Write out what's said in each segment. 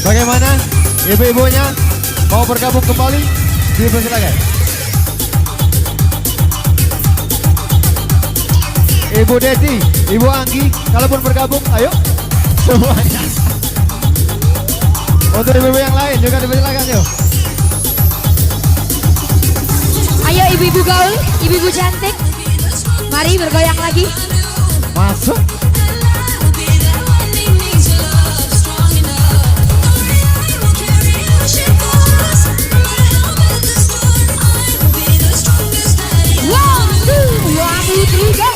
Bagaimana ibu-ibunya mau bergabung kembali? Dipersilakan. Ibu Deti, Ibu Anggi, kalaupun bergabung, ayo semuanya. Untuk ibu-ibu yang lain juga dipersilakan yuk. Ayo ibu-ibu gaul, ibu-ibu cantik, mari bergoyang lagi. Masuk. One, two, three, go.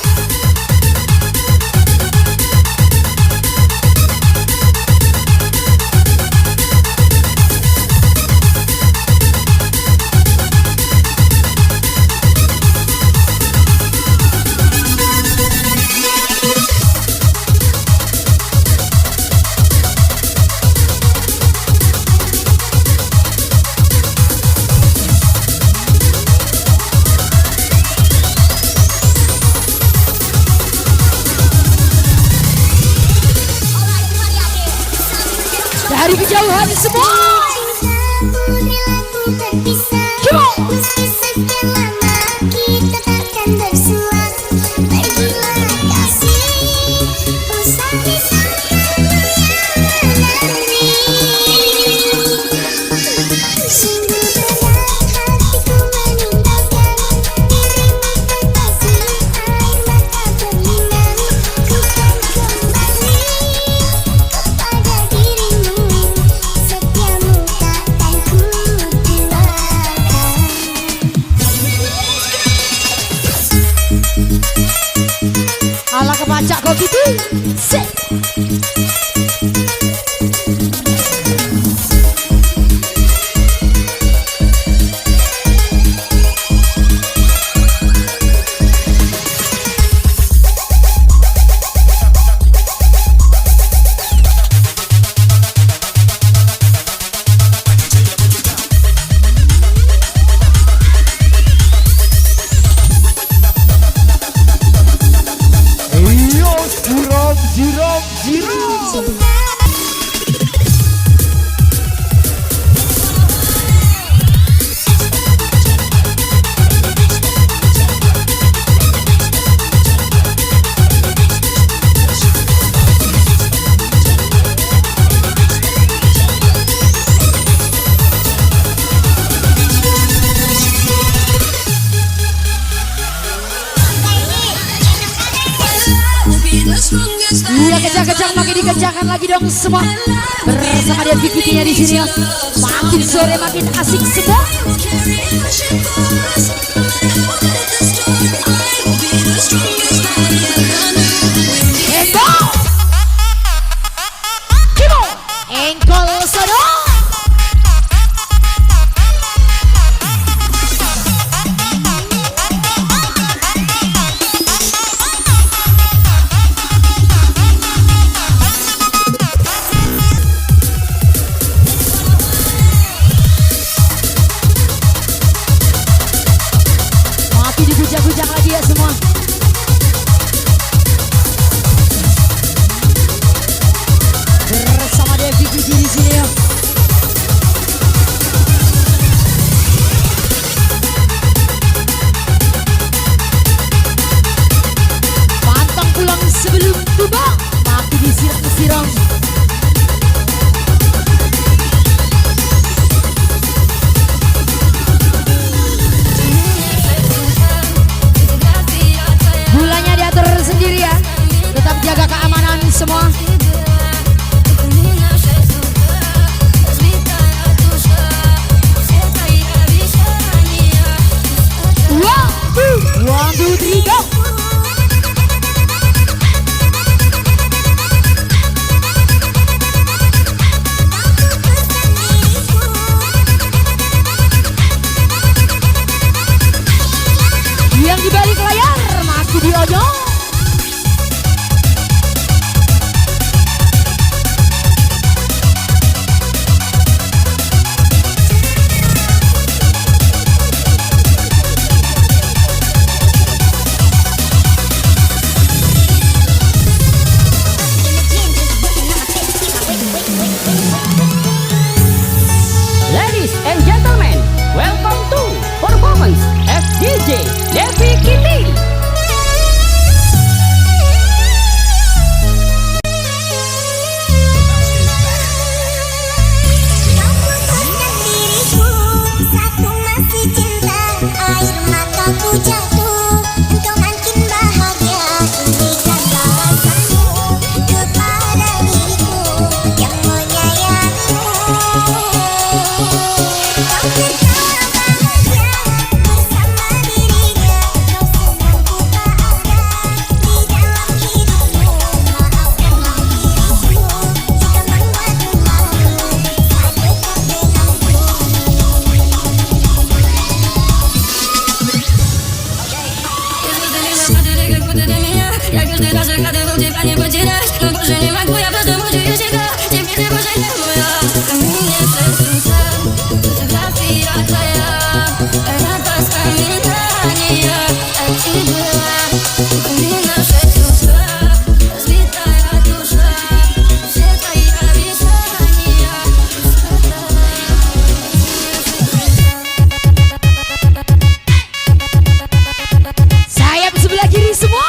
Dari kejauhan semua. Ala kepacak kok gitu. Set. Iya kencang-kencang makin dikencangkan lagi dong semua. Bersama dia Vicky-nya di sini. Makin sore makin asik semua. Engkol. Kimo. Engkol sono. Pra nem poder, não tô nem mais cuia, pra todo dia chegar. Te me devo já não é. Caminha pra sentar, fotografia atrás. Era das caminhas, ativar. Combina feito as vitórias do chão. Você tá aí a vitória. Sayap sebelah kiri semua.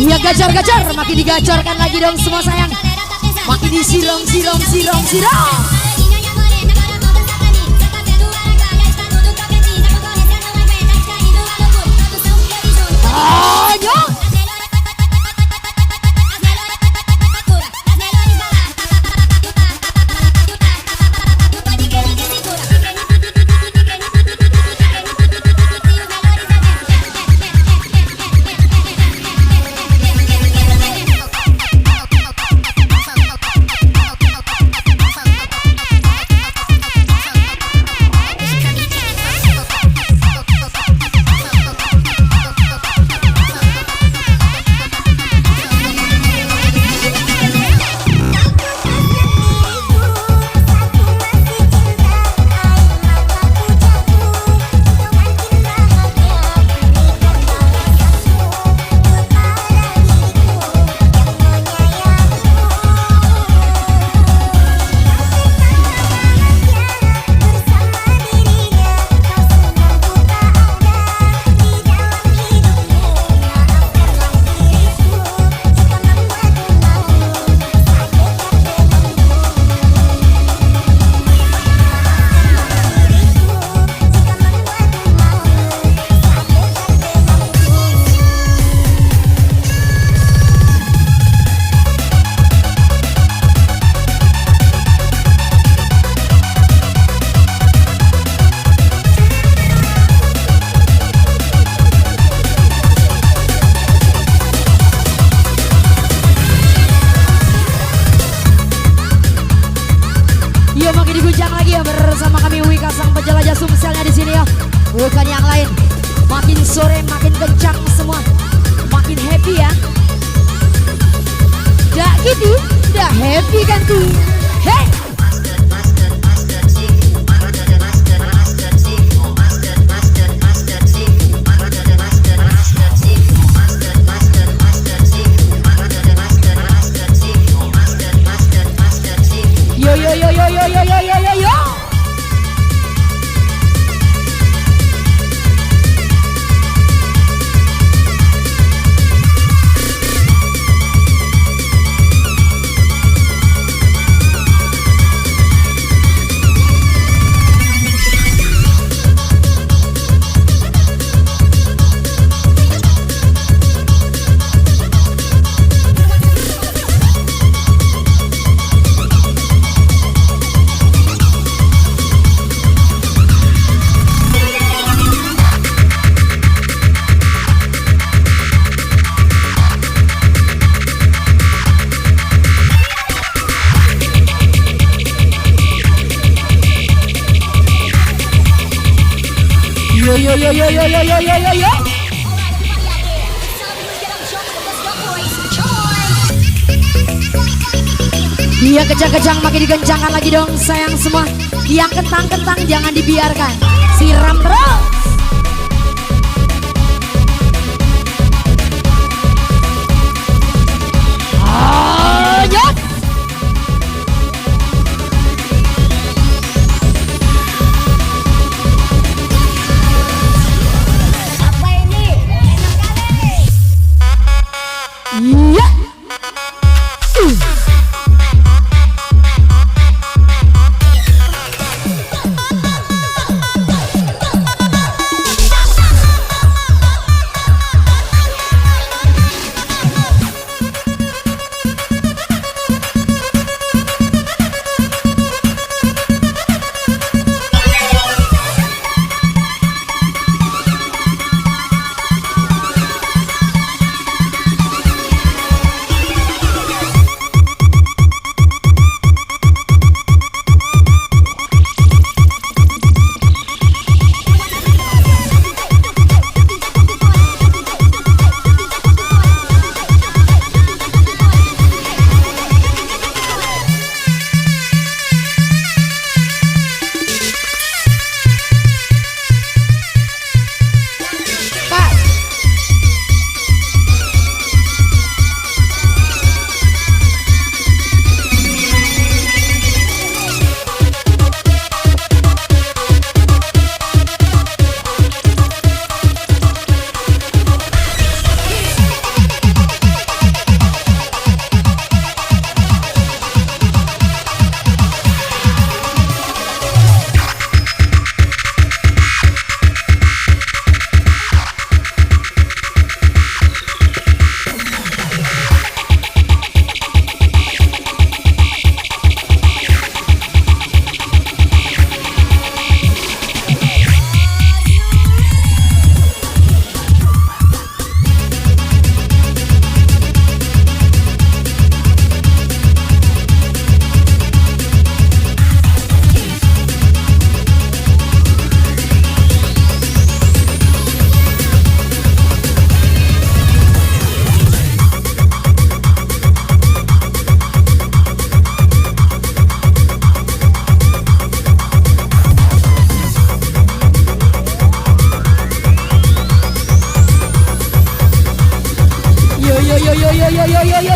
Iya gacor-gacor, makin digacorkan lagi dong semua sayang. Makin disiram. Ayo. Sumselnya di sini ya, bukan yang lain. Makin sore makin kencang semua, makin happy ya. Dah gitu, dah happy kan tuh. Hey. Yo yo yo yo yo yo yo yo yo yo. Dia kejang-kejang makin dikencangkan lagi dong sayang semua. Yang kentang-kentang jangan dibiarkan. Siram terus. Lanjut. Apa ini? Enak kali. Iya.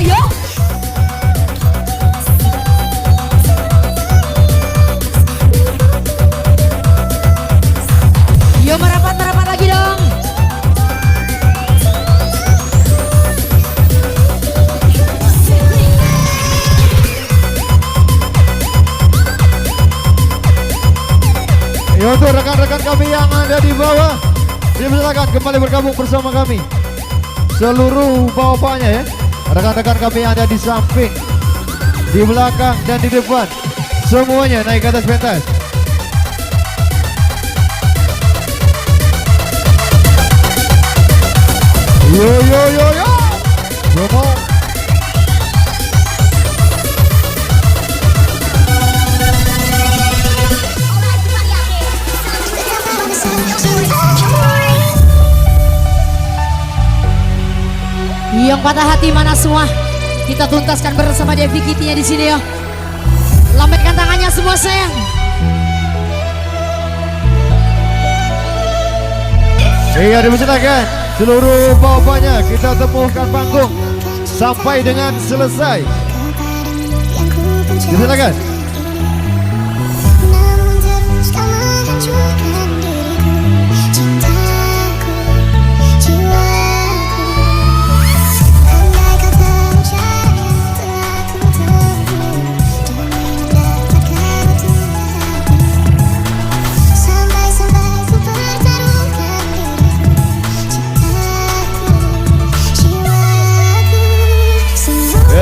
Yo. Yo merapat lagi dong. Ya, untuk rekan-rekan kami yang ada di bawah, dipersilakan kembali bergabung bersama kami. Seluruh bawah-bawahnya ya, rekan-rekan kami yang ada di samping, di belakang dan di depan, semuanya naik ke atas pentas. Yo. Semua. Yang patah hati mana semua? Kita tuntaskan bersama Devi Kitty-nya di sini ya. Lambaikan tangannya semua sayang. Iya, dipersilakan seluruh bawah-bawahnya kita temukan panggung sampai dengan selesai. Silakan.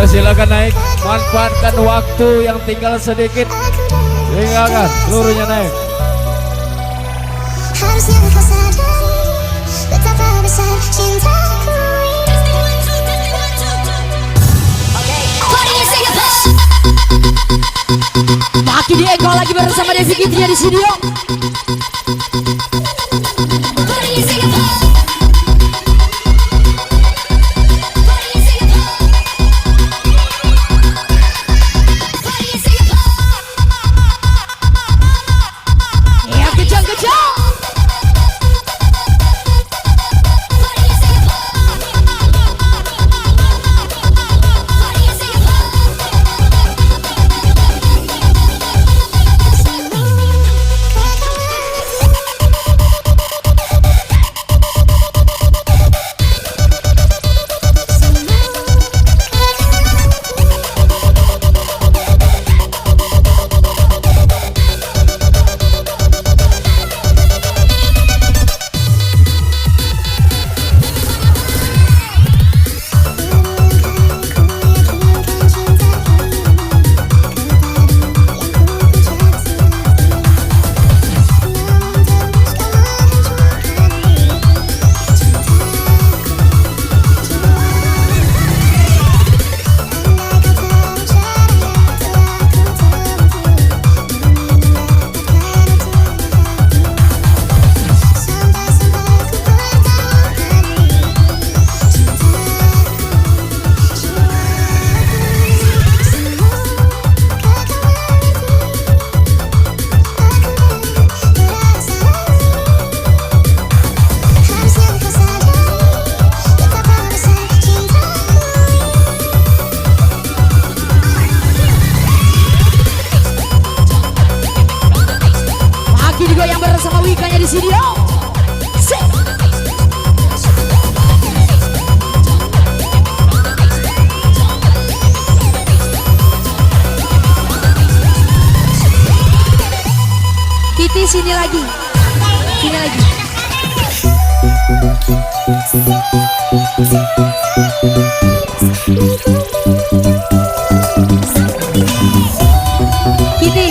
Silakan naik, manfaatkan waktu yang tinggal sedikit. Tinggalkan seluruhnya naik. Harusnya kau sadari betapa besar cintaku. Makin diengkol lagi bersama Devi Kitty-nya di sini yo. lagi, sini lagi. Sini lagi. Gini.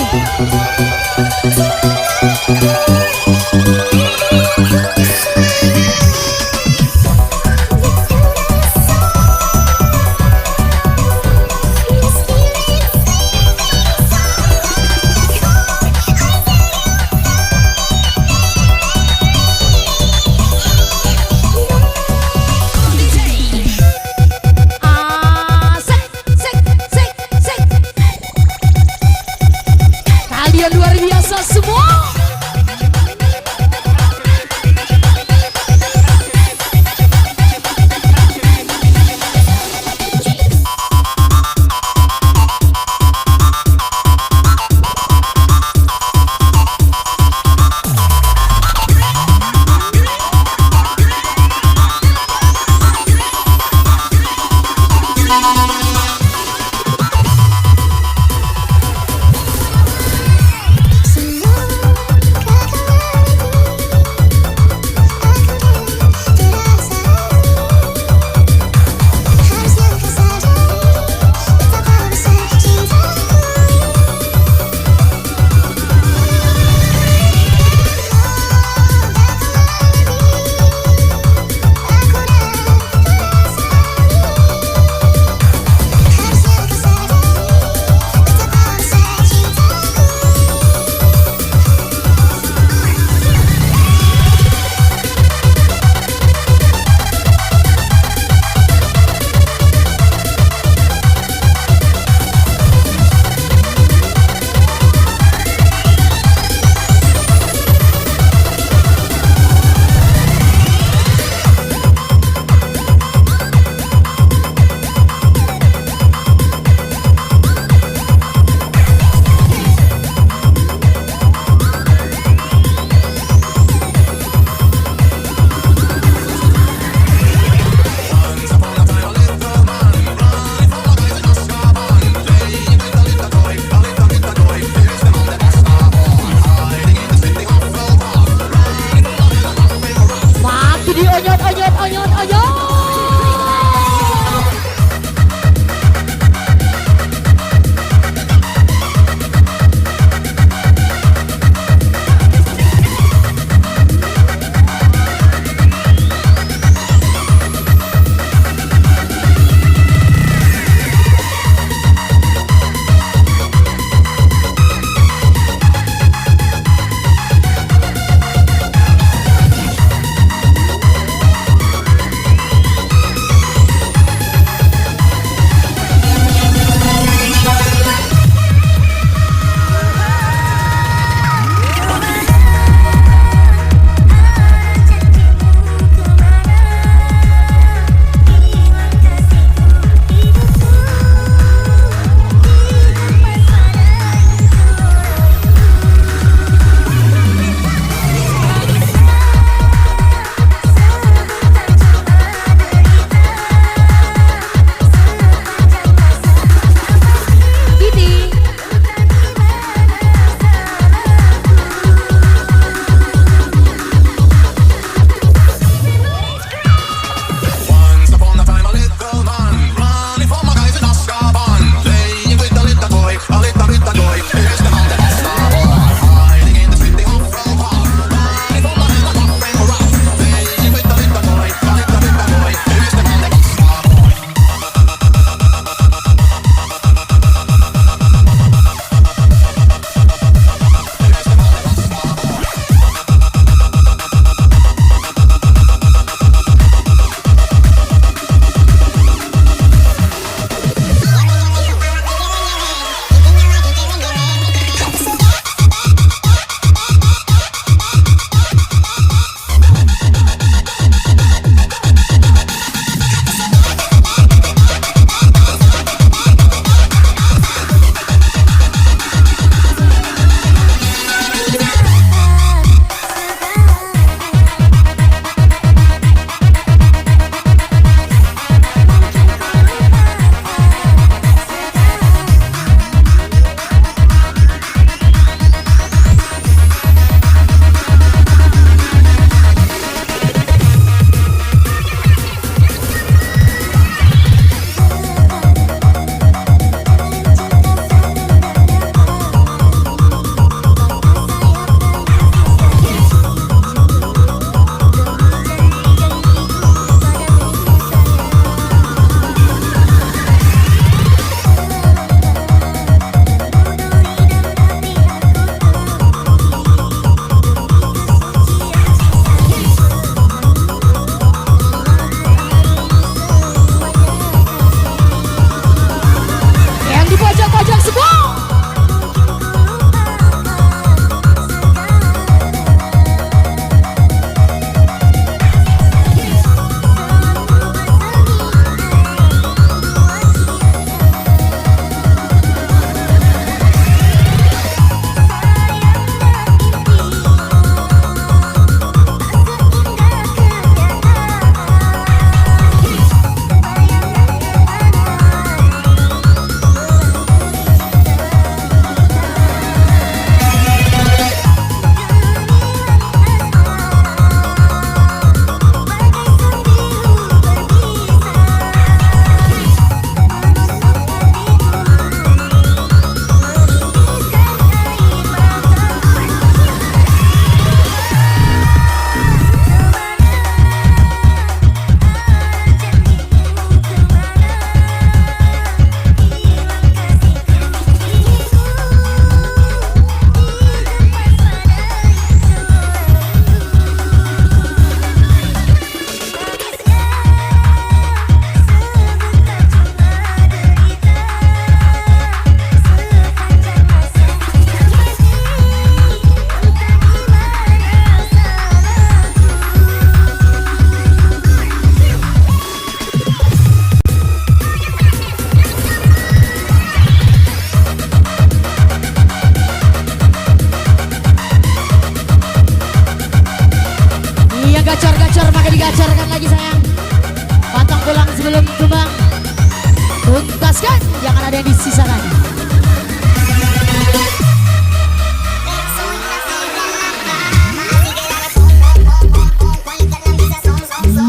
ada yang disisakan.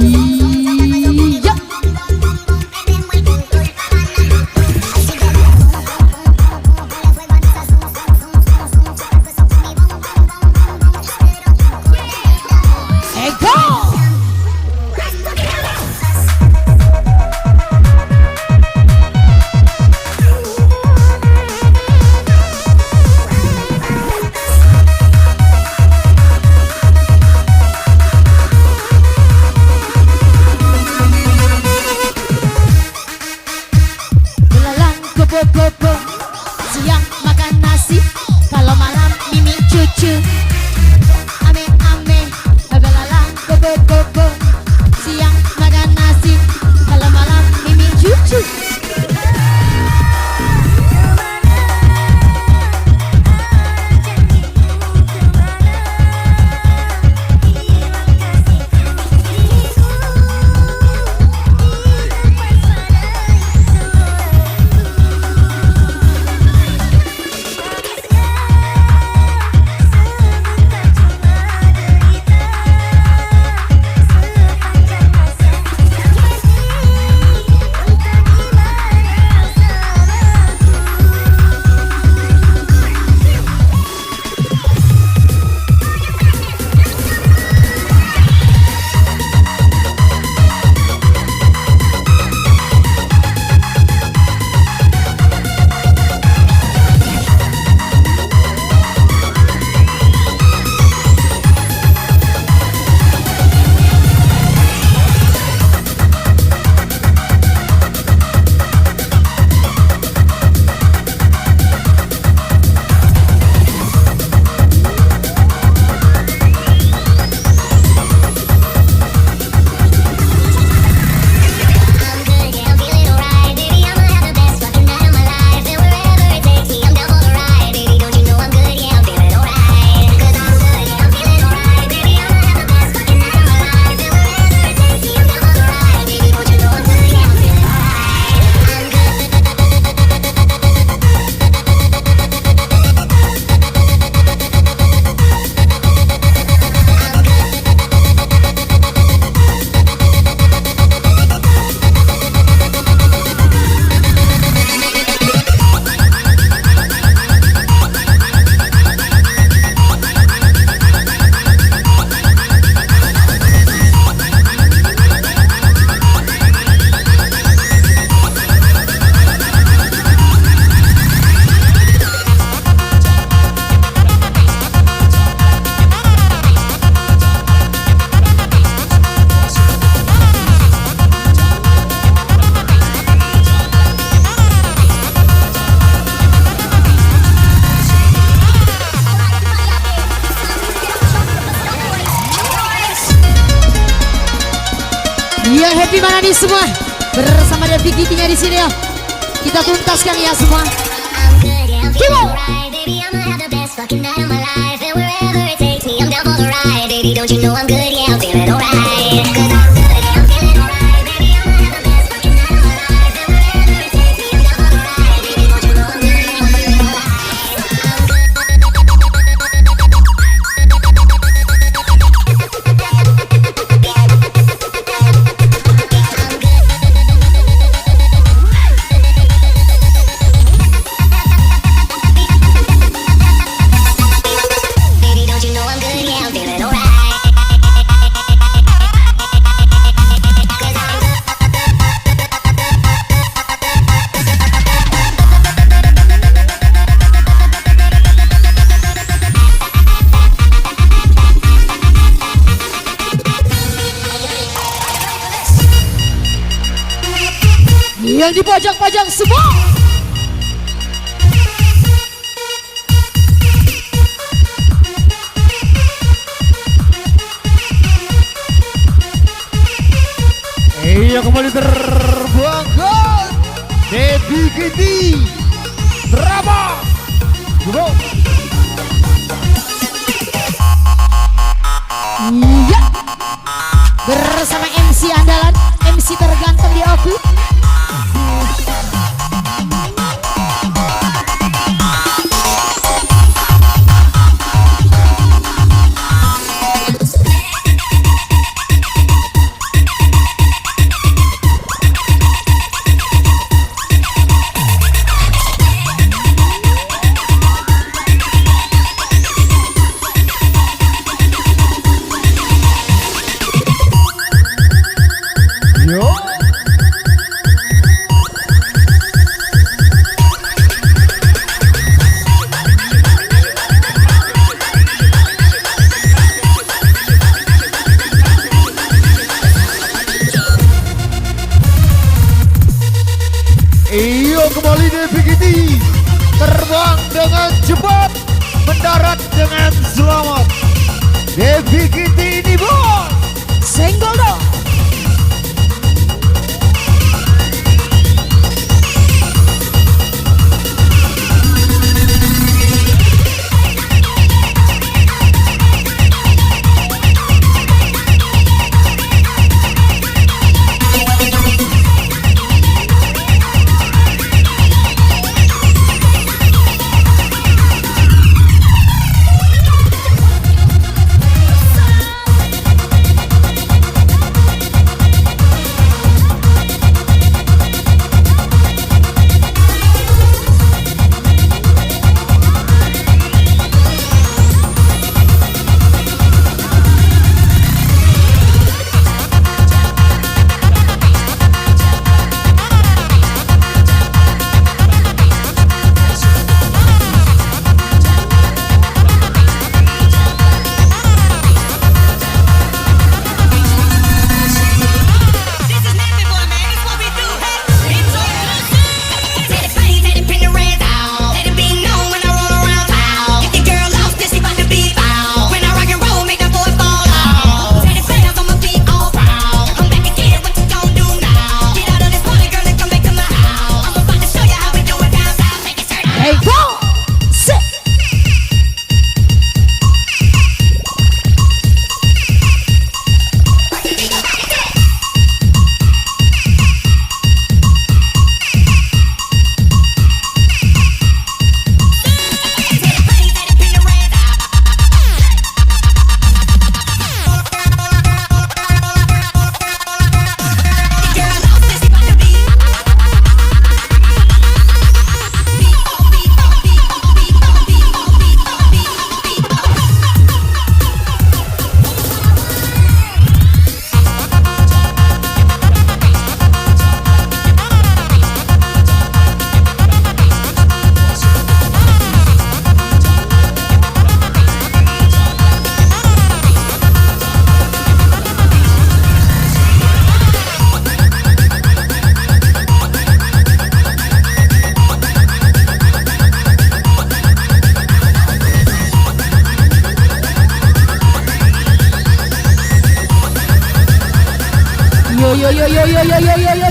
Iya. Ego. Belalang kebo-kebo, siang makan nasi, kalau malam mimi cucu. Ame-ame, belalang kebo-kebo, siang makan nasi, kalau malam mimi cucu. Ya happy mana nih semua bersama dengan Vigitinya di sini ya. Kita tuntaskan ya semua. Don't you know I'm good? Yeah, I'm feeling alright. 'Cause I'm good, yeah, I'm feeling alright. Baby, I'm gonna have the best fucking night of my life. And wherever it takes me, I'm down for the ride. Baby, don't you know I'm good? Yeah, I'm feeling Baby, don't you know I'm good? Yeah, I'm feeling alright. Yang di pojok-pojok semua. Iya kembali terbangkan Debbie Kitty drama. Go. Iya. Bersama MC andalan, MC terganteng di aku. Iyo kembali DVKT terbang dengan cepat, mendarat dengan selamat. DVKT ini bos. Senggol dong.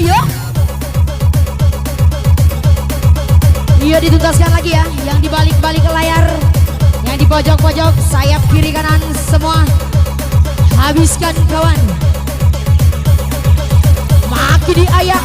Yo. Iya dituntaskan lagi ya, yang di balik-balik layar, yang di pojok-pojok, sayap kiri kanan semua habiskan kawan. Makin di ayah.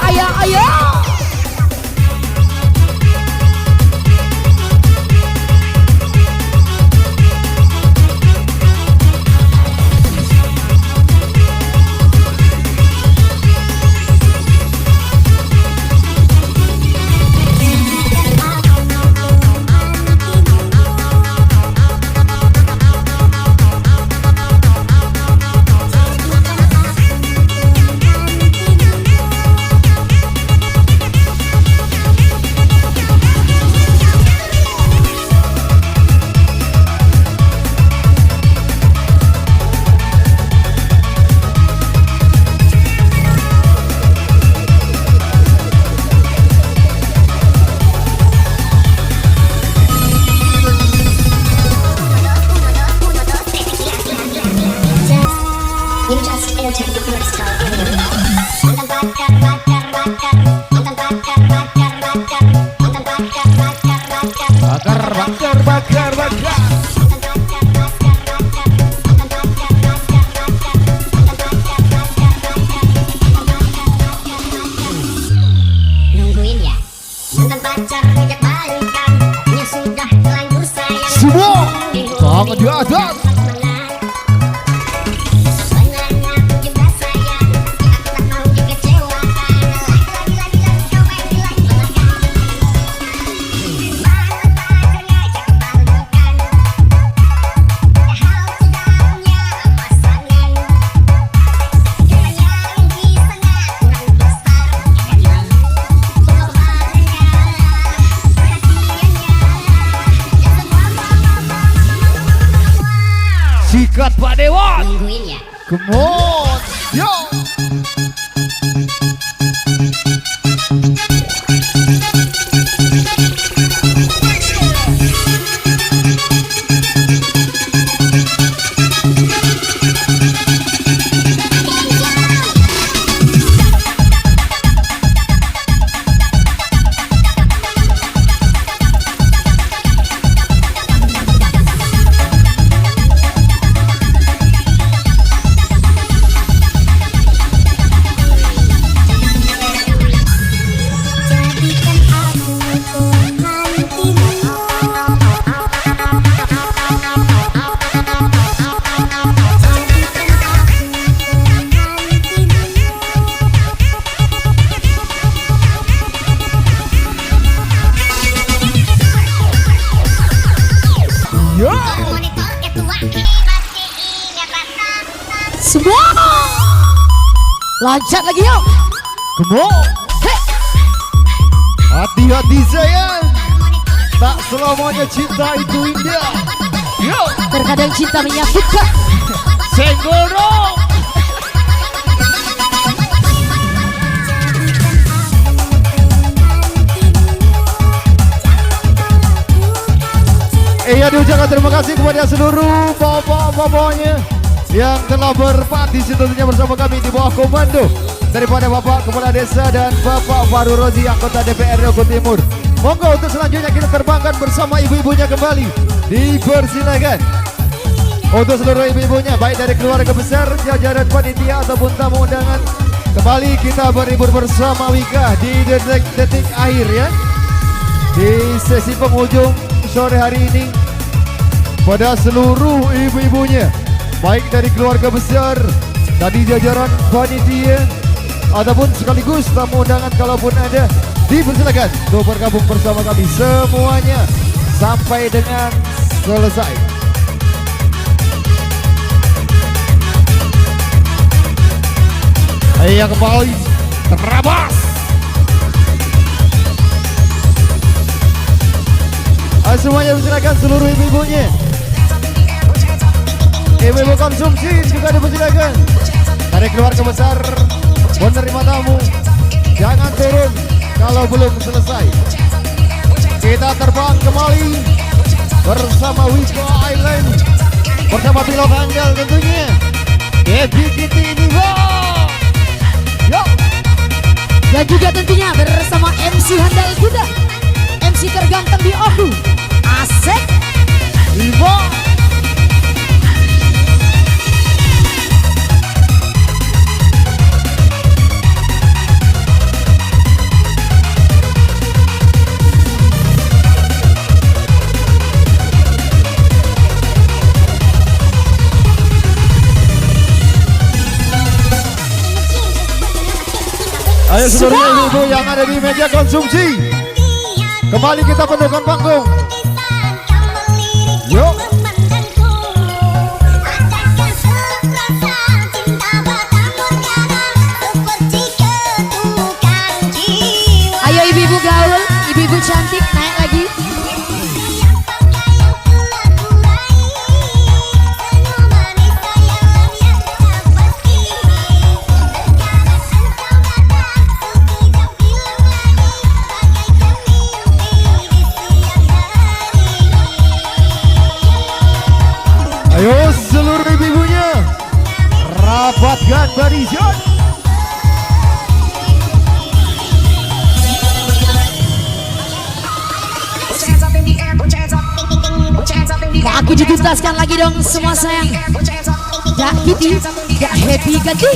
Bakar. Nungguin ya, mantan pacar ngajak balikan, ya sudah terlanjur sayang. Semua tangan di atas. Sebenarnya juga sayang, aku tak mau dikecewakan. Lagi kau main lagi makan. Mantan pacar ngajak balikan, padahal sudah punya pasangan. Kiranya rugi sangat kurang besar. Sikat Pak Dewan. Nungguin ya. Come on, yo. Loncat lagi yuk. Kemo. Hei. Hati-hati sayang. Tak selamanya cinta itu indah. Yo. Terkadang cinta menyakitkan. Senggol dong. Iya diucapkan terima kasih kepada seluruh bapak-bapaknya yang telah berpartisipasi tentunya bersama kami di bawah komando daripada Bapak Kepala Desa dan Bapak Faru Rozi anggota DPR Ogo Timur. Monggo untuk selanjutnya kita terbangkan bersama ibu-ibunya kembali. Dipersilakan untuk seluruh ibu-ibunya baik dari keluarga besar, jajaran panitia ataupun tamu undangan. Kembali kita berhibur bersama Wika di detik-detik akhir ya. Di sesi penghujung sore hari ini pada seluruh ibu-ibunya baik dari keluarga besar, tadi jajaran panitia ataupun sekaligus tamu undangan kalaupun ada, dipersilakan untuk bergabung bersama kami semuanya sampai dengan selesai. Ayo kembali terabas. Ayo semuanya silakan seluruh ibu-ibunya. Ibu-ibu konsumsi juga dipersilakan. Dari keluarga besar menerima tamu, jangan turun kalau belum selesai. Kita terbang kembali bersama Wiko Island, bersama pilot handal tentunya Devi Kitty Nivo. Yo. Dan juga tentunya bersama MC handal kita, MC terganteng di Oku, Asep Nivo. Ayo seluruh ibu-ibu yang ada di meja konsumsi, kembali kita penuhkan panggung. Yuk. Ayo ibu-ibu gaul, ibu-ibu cantik naik lagi. Ayo seluruh ibu-ibunya, rapatkan barisan. Kaki dituntaskan lagi dong semua sayang. Dak Kitty, dak happy ganti.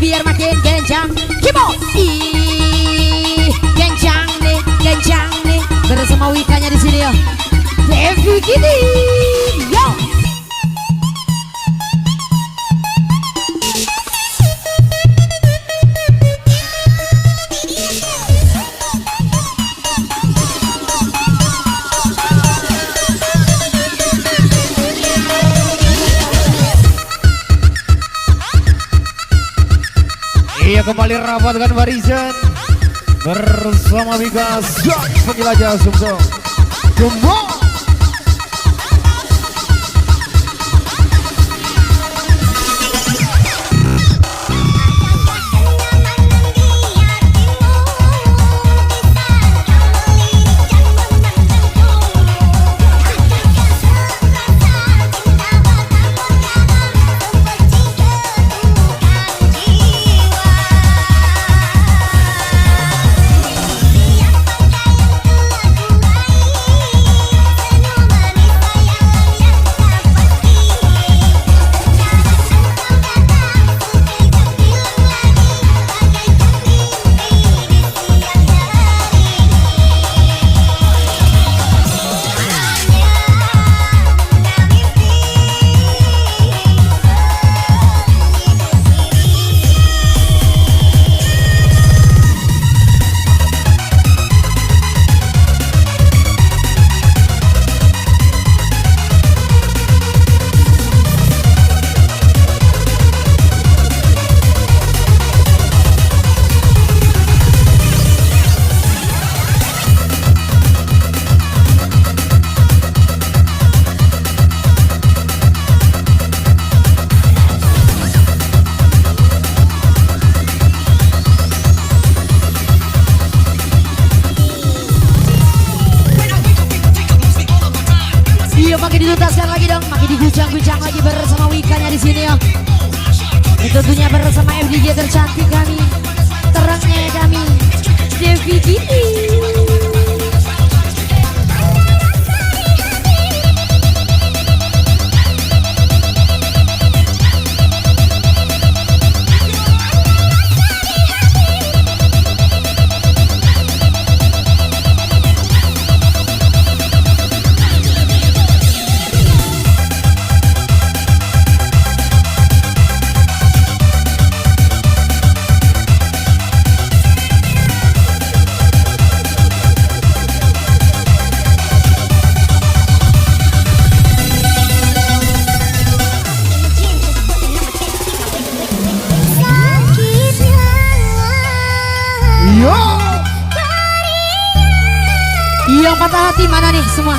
biar makin kencang. Kimo, kencang nih, bersama Wikanya di sini yo. Devi gini, yo. Iya, kembali rapatkan barisan bersama Wika Zak penjelajah Sumsel. Gembok. Makin dituntaskan lagi dong, makin diguncang-guncang lagi bersama Wikanya di sini ya. Tentunya bersama FDJ tercantik kami, terangnya kami, Devi Gini. Yang patah hati mana nih semua?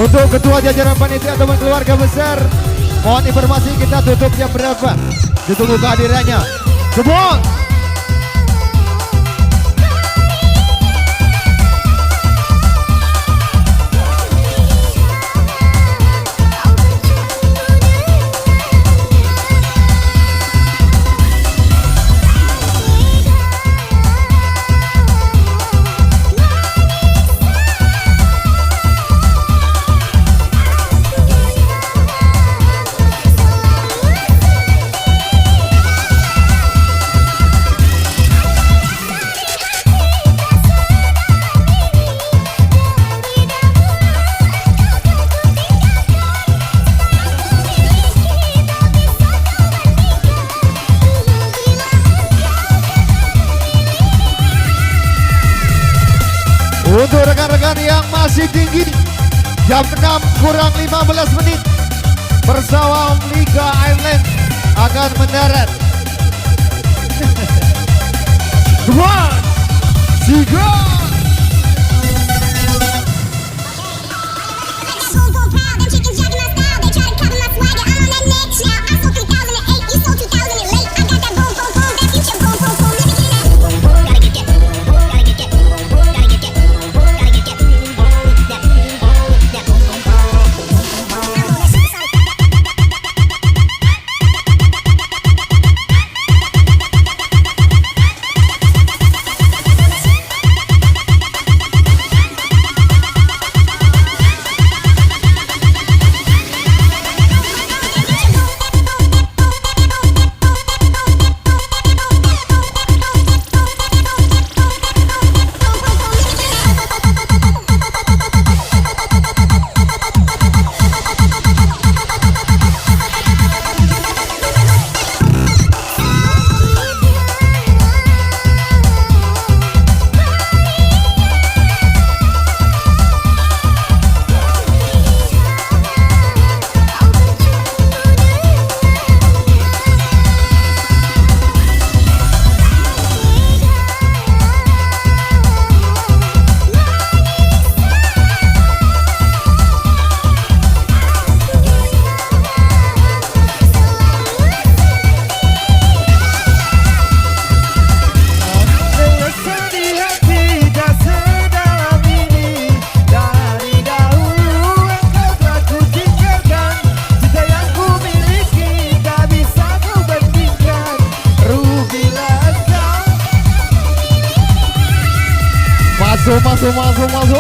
Untuk ketua jajaran panitia teman keluarga besar, mohon informasi kita tutup jam berapa? Ditunggu kehadirannya. Semua. Untuk rekan-rekan yang masih tinggi, jam 6 kurang 15 menit, pesawat Liga Airline akan mendarat. 2, 3. Masuk.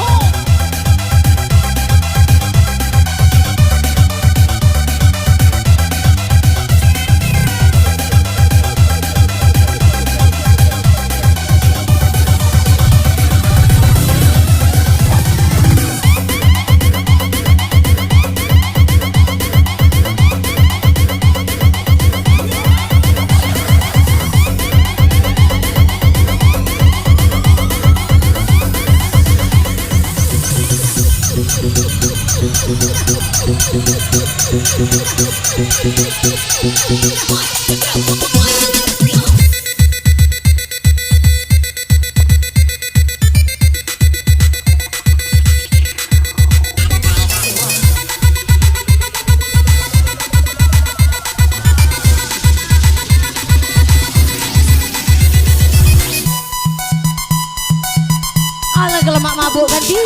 Alah kelemak mabuk kan di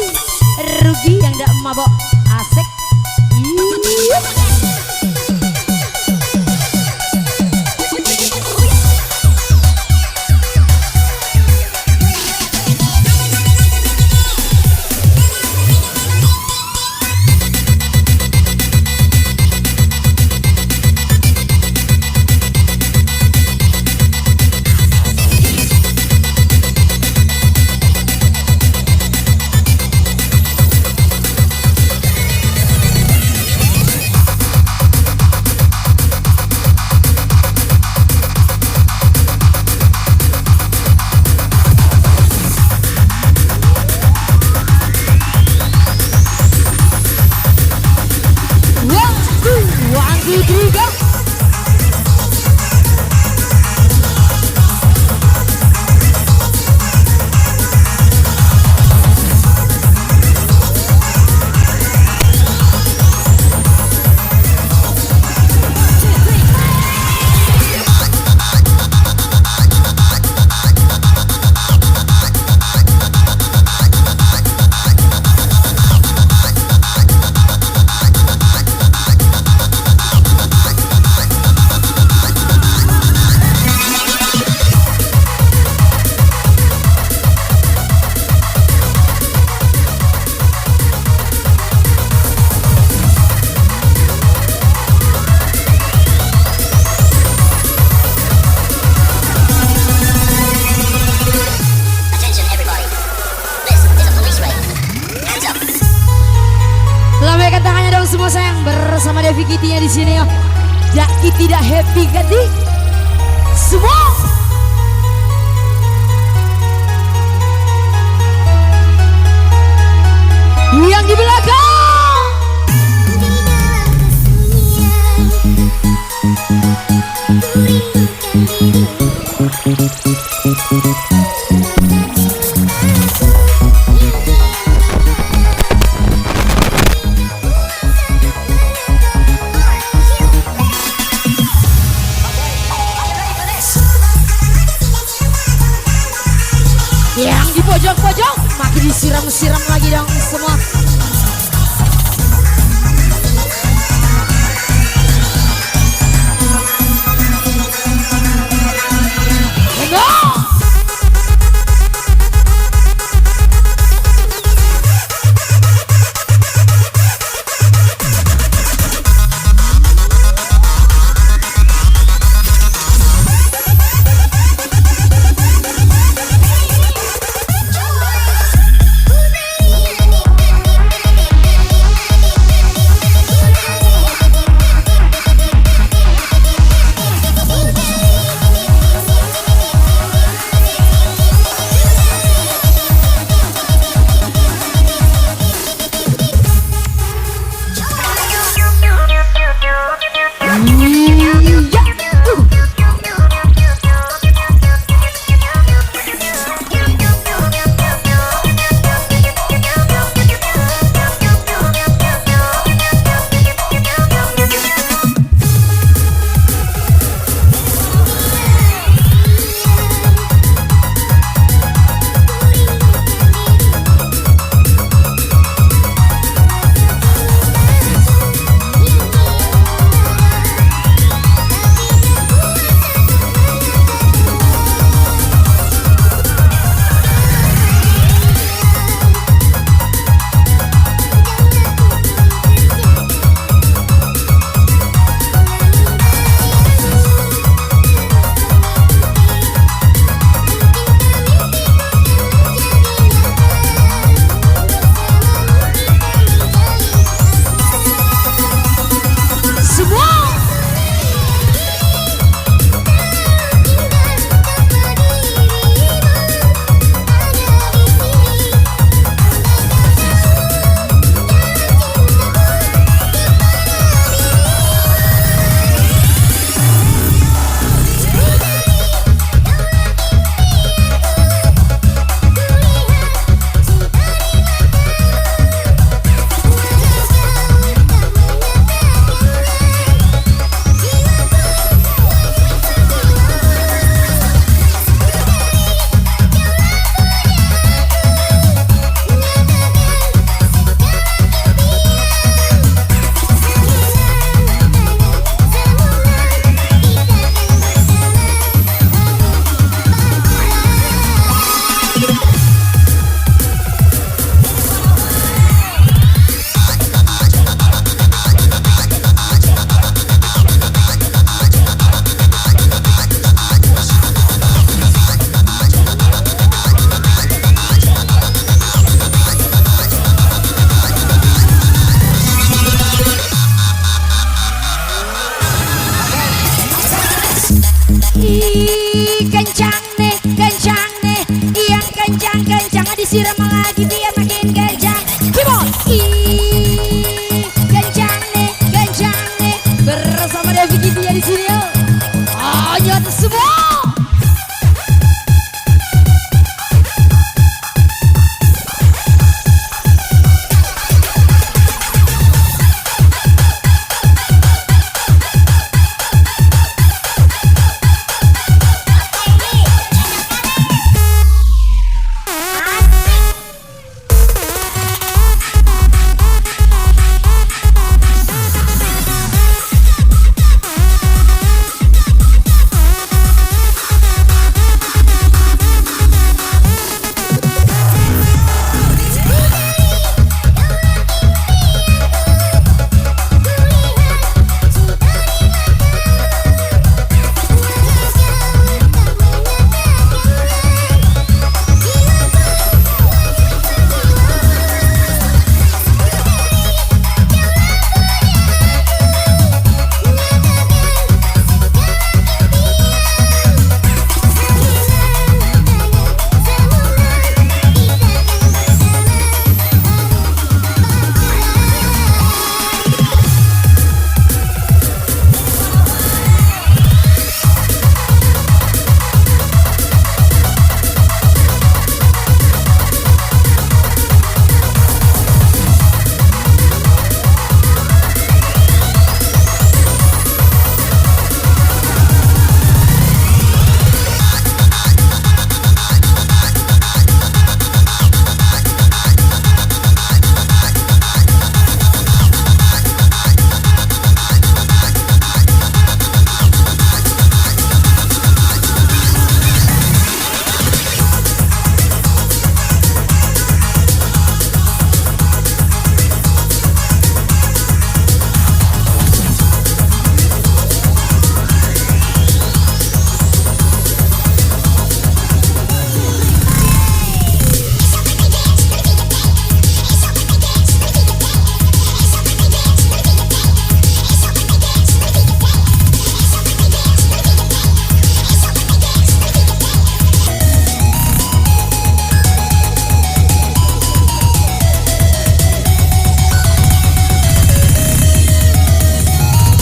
rugi yang tidak mabuk asik. Devi Kitty-nya di sini ya. Jaki tidak happy kan di? Semua. Yang di belakang. Yang di pojok-pojok makin disiram-siram lagi dong semua.